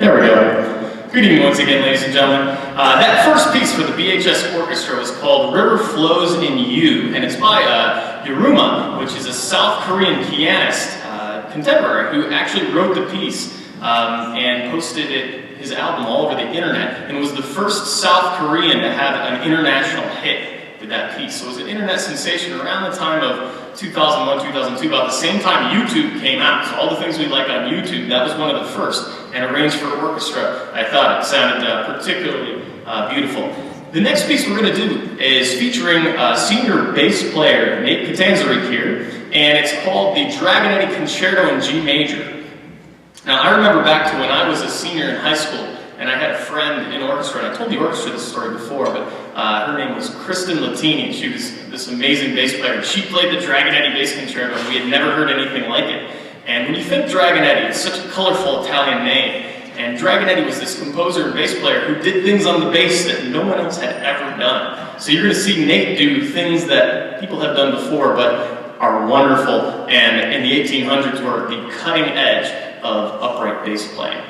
There we go. Good evening once again, ladies and gentlemen. That first piece for the BHS Orchestra was called River Flows in You, and it's by Yuruma, which is a South Korean pianist, contemporary, who actually wrote the piece and posted his album all over the internet, and was the first South Korean to have an international hit with that piece. So it was an internet sensation around the time of 2001, 2002, about the same time YouTube came out. So all the things we like on YouTube, that was one of the first, and arranged for orchestra. I thought it sounded particularly beautiful. The next piece we're going to do is featuring senior bass player Nate Catanzaric here, and it's called the Dragonetti Concerto in G Major. Now, I remember back to when I was a senior in high school, and I had a friend in orchestra, and I told the orchestra this story before, but her name was Kristen Latini. She was this amazing bass player. She played the Dragonetti bass concerto, and we had never heard anything like it. And when you think Dragonetti, it's such a colorful Italian name, and Dragonetti was this composer and bass player who did things on the bass that no one else had ever done. So you're going to see Nate do things that people have done before, but are wonderful, and in the 1800s were the cutting edge of upright bass playing.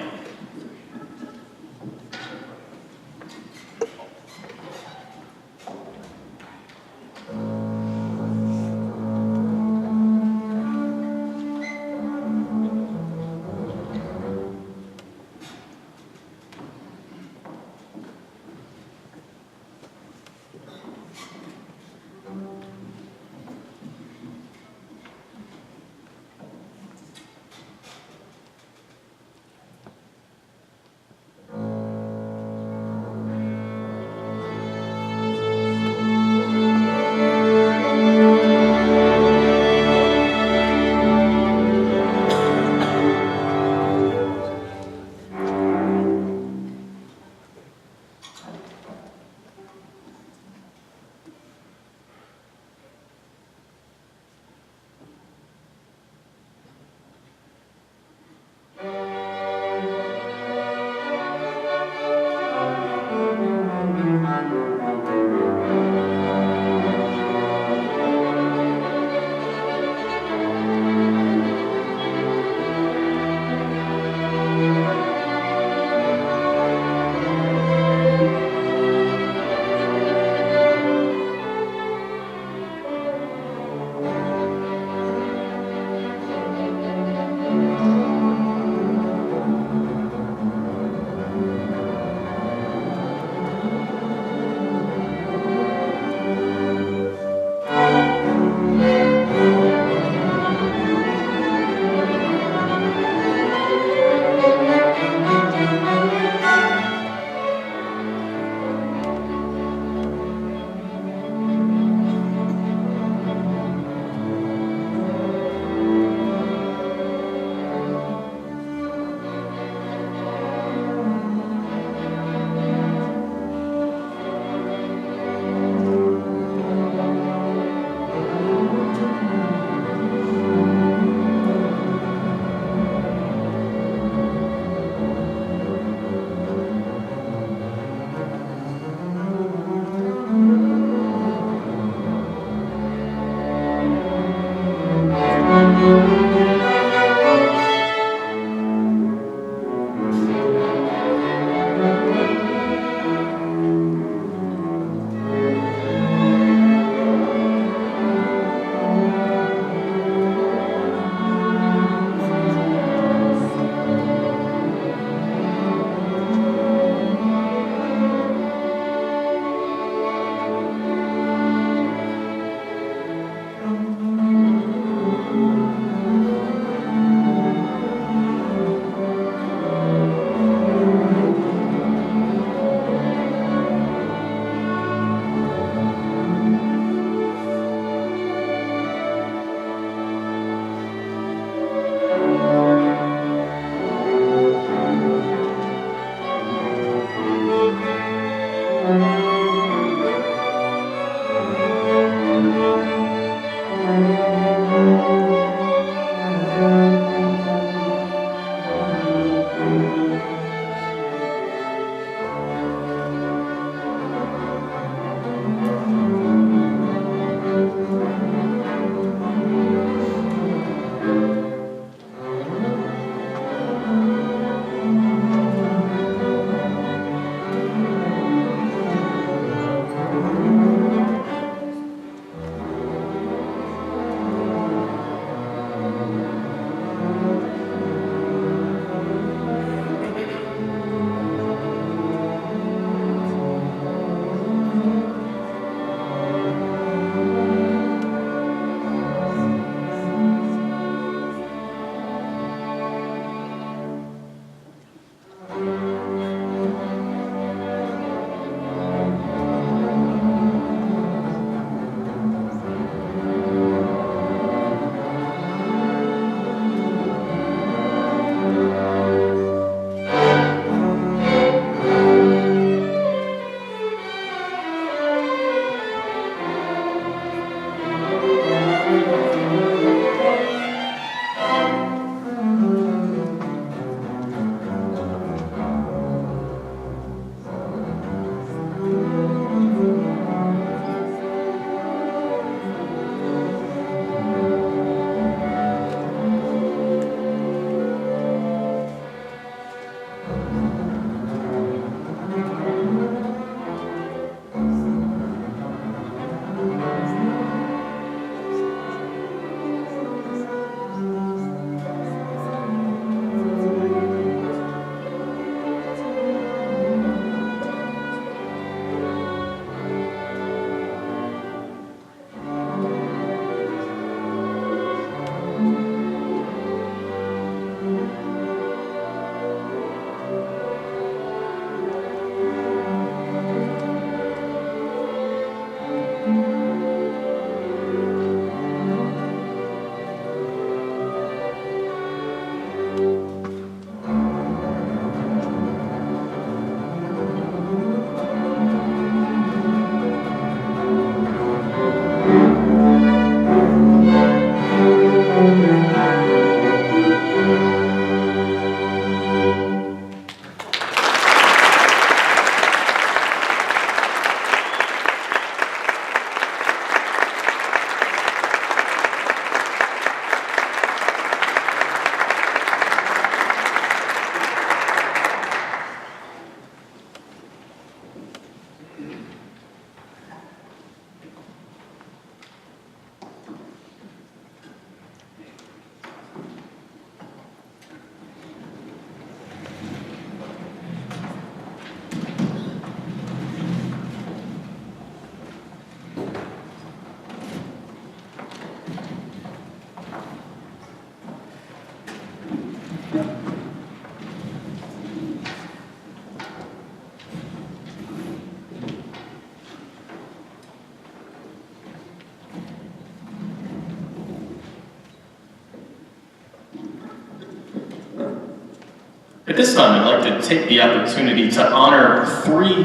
this time, I'd like to take the opportunity to honor 3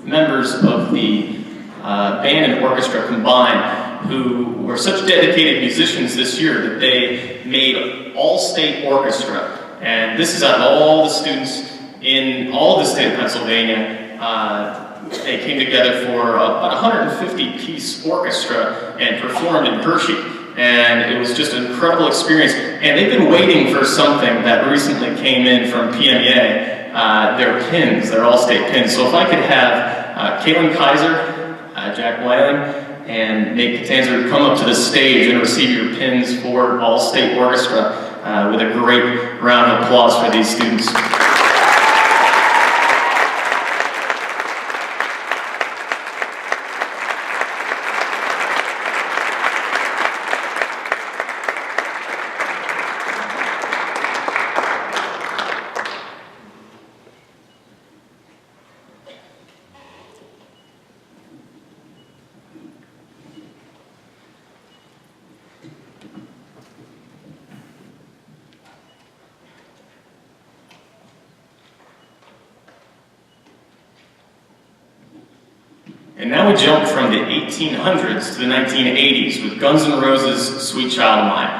members of the band and orchestra combined who were such dedicated musicians this year that they made all-state orchestra. And this is out of all the students in all of the state of Pennsylvania. They came together for about a 150-piece orchestra and performed in Hershey. And it was just an incredible experience. And they've been waiting for something that recently came in from PMEA, their pins, their all-state pins. So if I could have Caitlin Kaiser, Jack Weiling, and Nate Catanzer come up to the stage and receive your pins for all-state orchestra with a great round of applause for these students. And now we jump from the 1800s to the 1980s with Guns N' Roses' Sweet Child of Mine.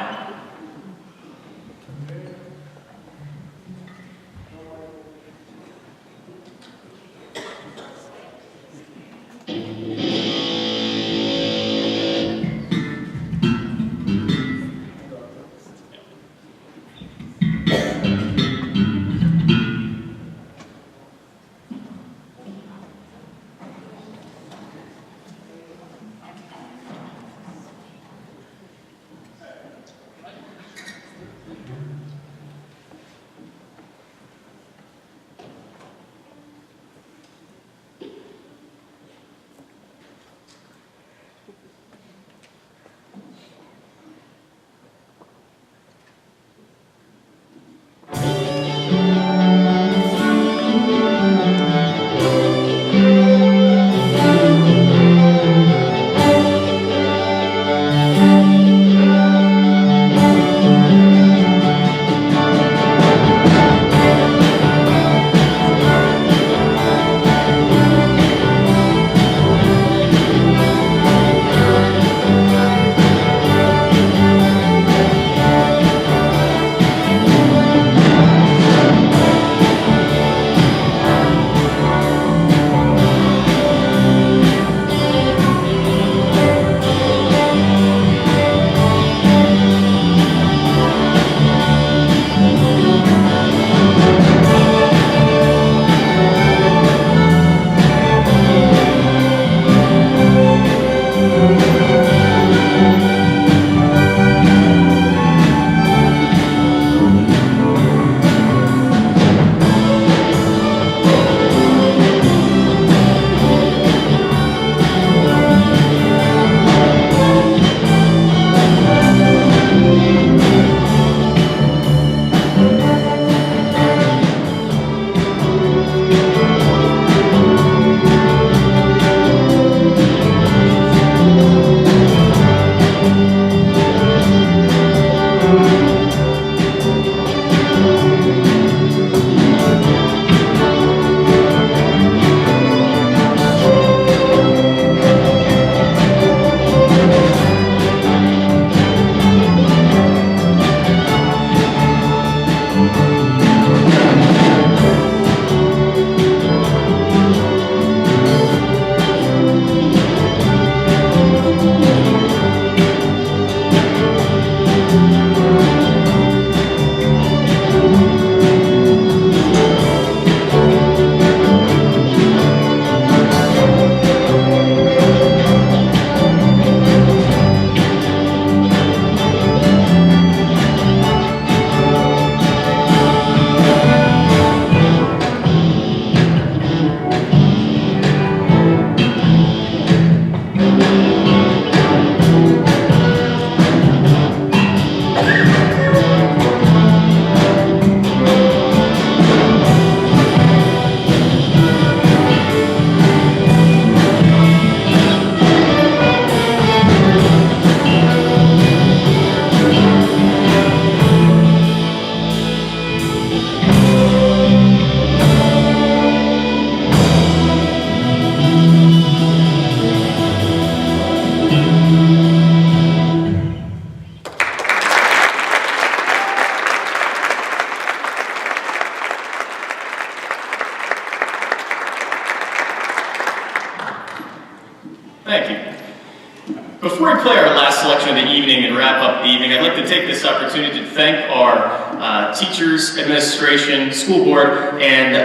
Thank you. Before we play our last selection of the evening and wrap up the evening, I'd like to take this opportunity to thank our teachers, administration, school board, and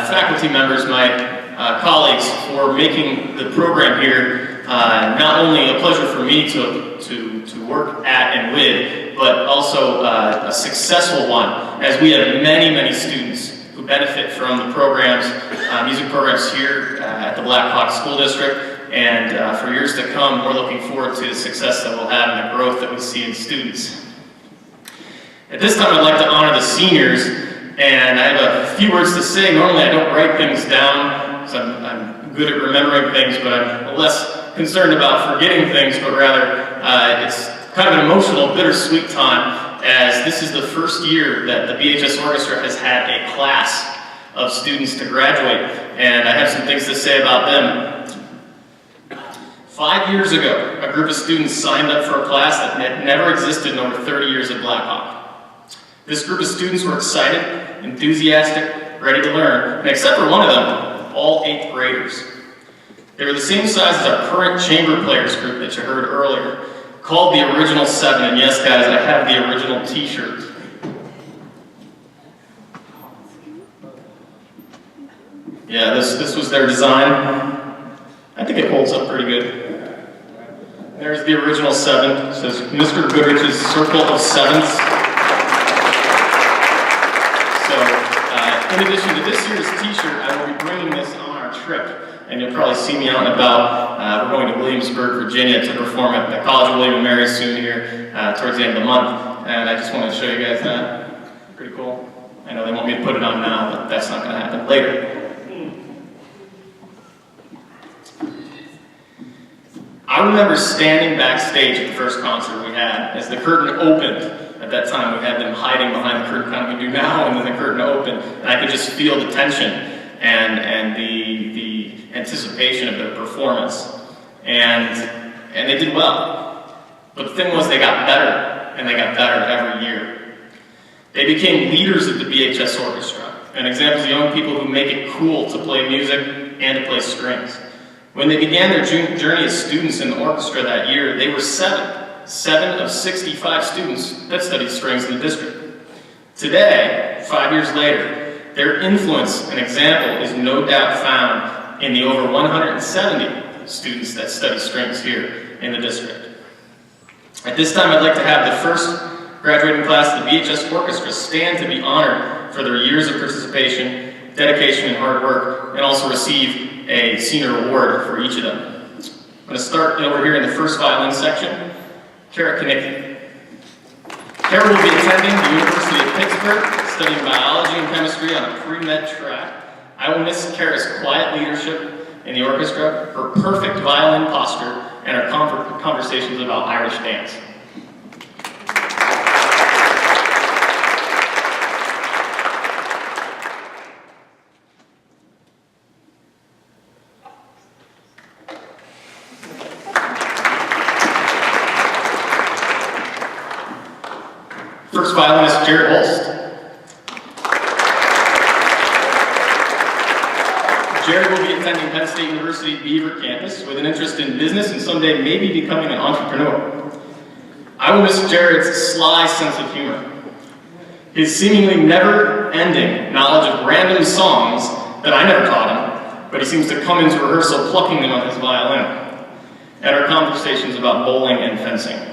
faculty members, my colleagues, for making the program here not only a pleasure for me to work at and with, but also a successful one, as we have many students who benefit from the programs, music programs here at the Blackhawk School District. And for years to come, we're looking forward to the success that we'll have and the growth that we see in students. At this time, I'd like to honor the seniors, and I have a few words to say. Normally, I don't write things down, because I'm good at remembering things, but I'm less concerned about forgetting things, but rather it's kind of an emotional, bittersweet time, as this is the first year that the BHS Orchestra has had a class of students to graduate, and I have some things to say about them. 5 years ago, a group of students signed up for a class that had never existed in over 30 years at Blackhawk. This group of students were excited, enthusiastic, ready to learn, and except for one of them, all 8th graders. They were the same size as our current chamber players group that you heard earlier, called the Original 7, and yes guys, I have the original t-shirt. Yeah, this was their design. I think it holds up pretty good. There's the original 7. It says Mr. Goodrich's Circle of Sevens. So, in addition to this year's t-shirt, I will be bringing this on our trip. And you'll probably see me out and about. We're going to Williamsburg, Virginia to perform at the College of William and Mary soon here towards the end of the month. And I just wanted to show you guys that. Pretty cool. I know they want me to put it on now, but that's not going to happen later. I remember standing backstage at the first concert we had as the curtain opened. At that time, we had them hiding behind the curtain, kind of we do now, and then the curtain opened, and I could just feel the tension and the anticipation of their performance. And they did well. But the thing was, they got better, and they got better every year. They became leaders of the BHS Orchestra, and examples of young people who make it cool to play music and to play strings. When they began their journey as students in the orchestra that year, they were 7 of 65 students that studied strings in the district. Today, 5 years later, their influence and example is no doubt found in the over 170 students that study strings here in the district. At this time, I'd like to have the first graduating class of the BHS Orchestra stand to be honored for their years of participation, dedication, and hard work, and also receive a senior award for each of them. I'm going to start over here in the first violin section. Kara Kanicki. Kara will be attending the University of Pittsburgh, studying biology and chemistry on a pre-med track. I will miss Kara's quiet leadership in the orchestra, her perfect violin posture, and her conversations about Irish dance. First violinist, Jared Holst. Jared will be attending Penn State University Beaver campus with an interest in business and someday maybe becoming an entrepreneur. I will miss Jared's sly sense of humor, his seemingly never-ending knowledge of random songs that I never taught him, but he seems to come into rehearsal plucking them on his violin, and our conversations about bowling and fencing.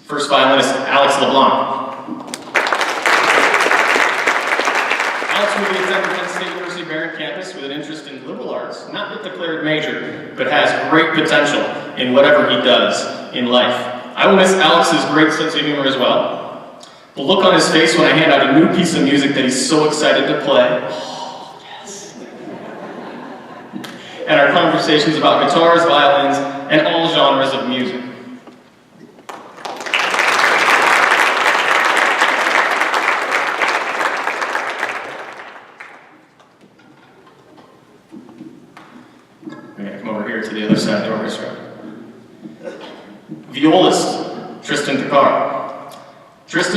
First violinist, Alex LeBlanc. Alex will be attending Penn State University Barron campus with an interest in liberal arts, not yet declared major, but has great potential in whatever he does in life. I will miss Alex's great sense of humor as well. The look on his face when I hand out a new piece of music that he's so excited to play. Oh, yes. And our conversations about guitars, violins, and all genres of music.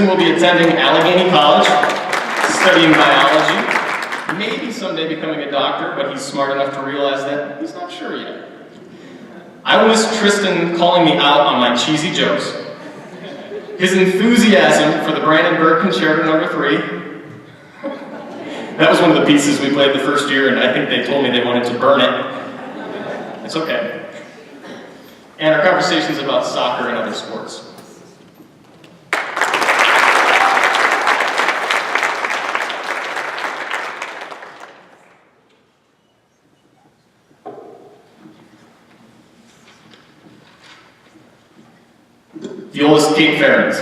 Kristen will be attending Allegheny College, studying biology, maybe someday becoming a doctor, but he's smart enough to realize that he's not sure yet. I will miss Tristan calling me out on my cheesy jokes. His enthusiasm for the Brandenburg Concerto No. 3. That was one of the pieces we played the first year, and I think they told me they wanted to burn it. It's okay. And our conversations about soccer and other sports. Violist Kate Ferens.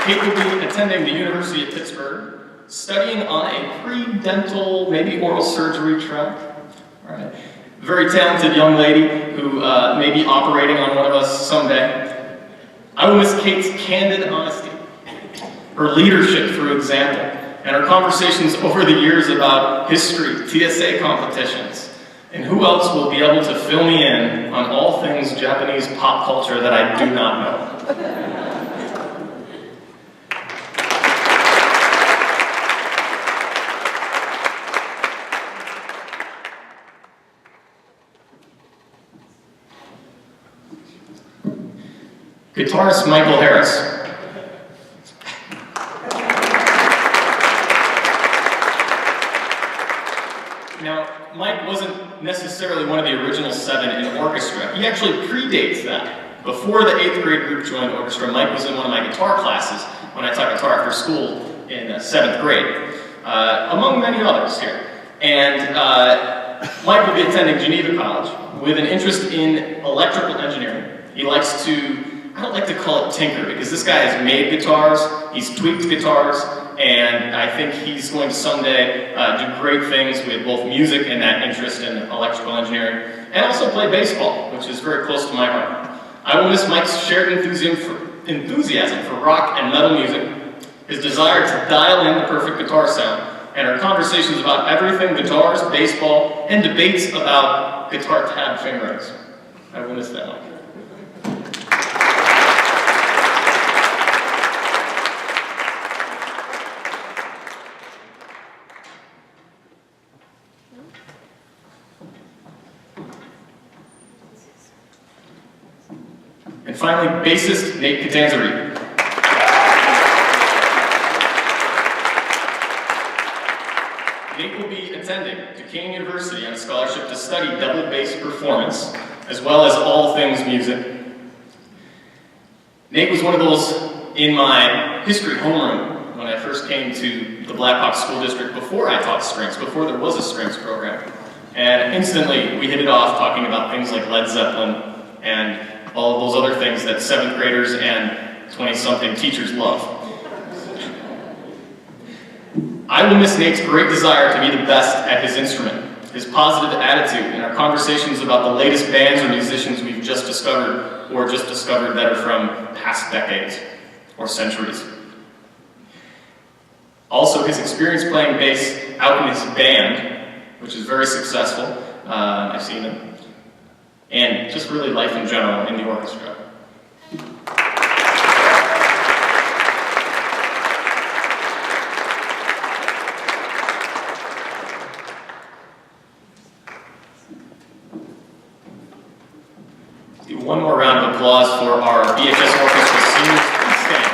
Kate will be attending the University of Pittsburgh, studying on a pre-dental, maybe oral surgery track. All right. Very talented young lady who may be operating on one of us someday. I will miss Kate's candid honesty, her leadership through example, and her conversations over the years about history, TSA competitions, and who else will be able to fill me in on all things Japanese pop culture that I do not know. Guitarist Michael Harris. Now, Mike wasn't necessarily one of the original 7 in Orchestra. He actually predates that. Before the 8th grade group joined Orchestra, Mike was in one of my guitar classes when I taught guitar after school in 7th grade, among many others here. And Mike will be attending Geneva College with an interest in electrical engineering. He likes to, I don't like to call it tinker, because this guy has made guitars, he's tweaked guitars, and I think he's going to someday do great things with both music and that interest in electrical engineering, and also play baseball, which is very close to my heart. I will miss Mike's shared enthusiasm for rock and metal music, his desire to dial in the perfect guitar sound, and our conversations about everything guitars, baseball, and debates about guitar tab fingerings. I will miss that, Mike. And finally, bassist Nate Catanzari. Nate will be attending Duquesne University on a scholarship to study double bass performance, as well as all things music. Nate was one of those in my history homeroom when I first came to the Blackhawk School District before I taught strings, before there was a strings program. And instantly, we hit it off talking about things like Led Zeppelin and all of those other things that 7th graders and 20-something teachers love. I will miss Nate's great desire to be the best at his instrument, his positive attitude, and our conversations about the latest bands or musicians we've just discovered, or just discovered that are from past decades or centuries. Also, his experience playing bass out in his band, which is very successful. I've seen him. And just really life in general in the orchestra. Let's do one more round of applause for our BHS Orchestra seniors. Please stand.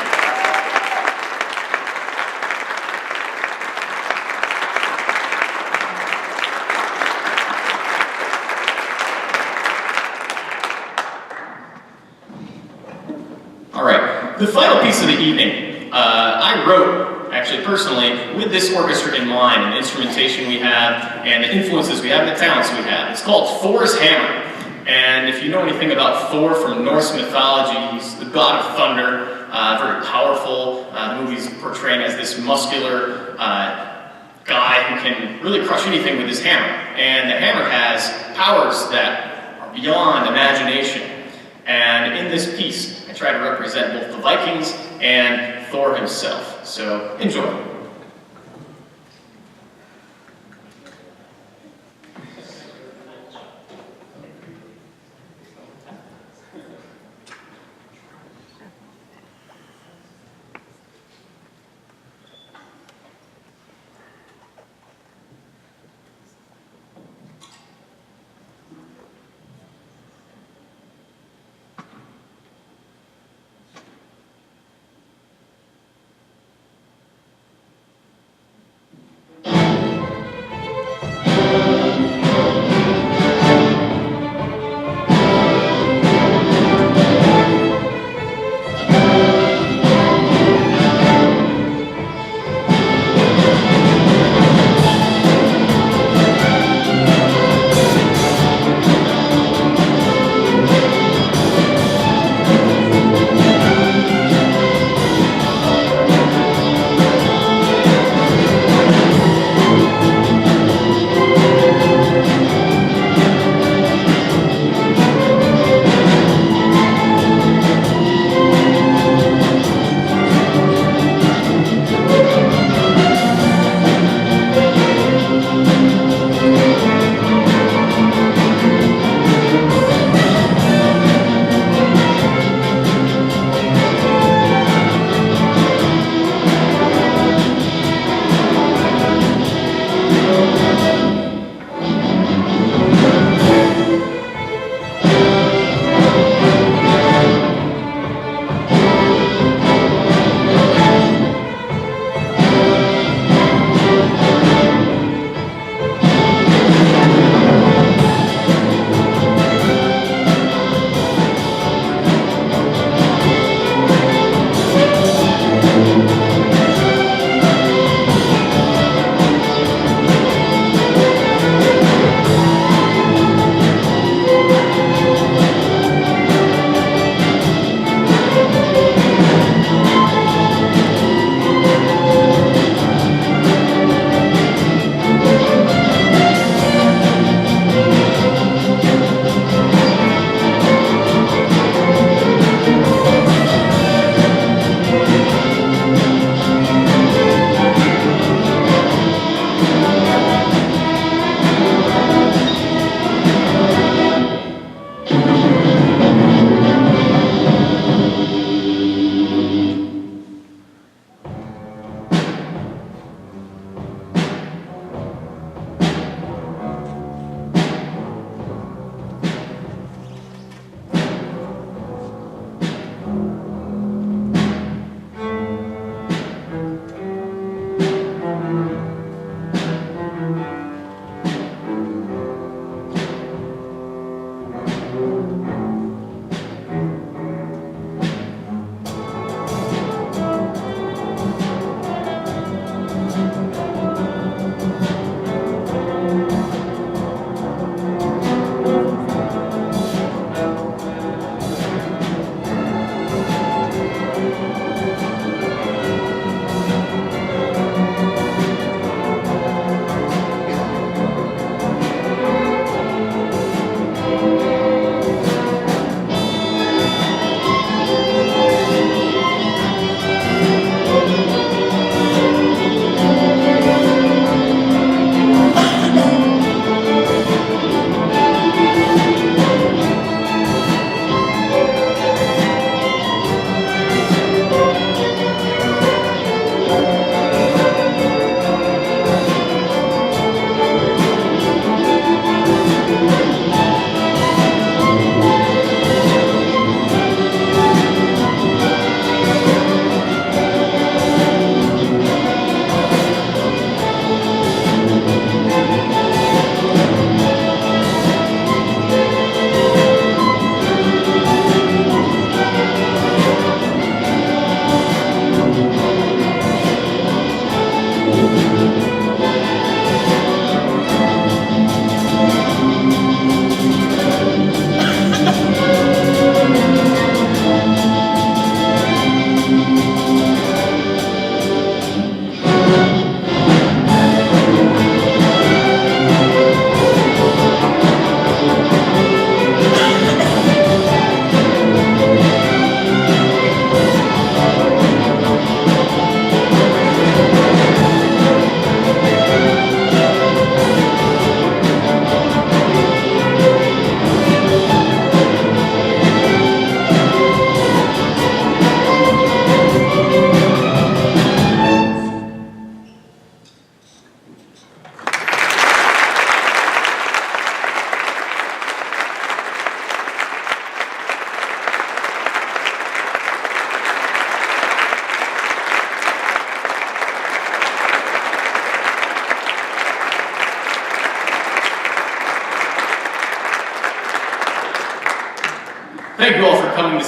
The final piece of the evening, I wrote, actually personally, with this orchestra in mind, and the instrumentation we have, and the influences we have, and the talents we have. It's called Thor's Hammer. And if you know anything about Thor from Norse mythology, he's the god of thunder, very powerful. The movie's portraying as this muscular guy who can really crush anything with his hammer. And the hammer has powers that are beyond imagination. And in this piece, I try to represent both the Vikings and Thor himself. So, enjoy.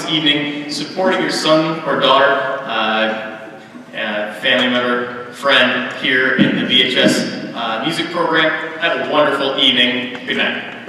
this evening, supporting your son or daughter, family member, friend here in the BHS music program. Have a wonderful evening. Good night.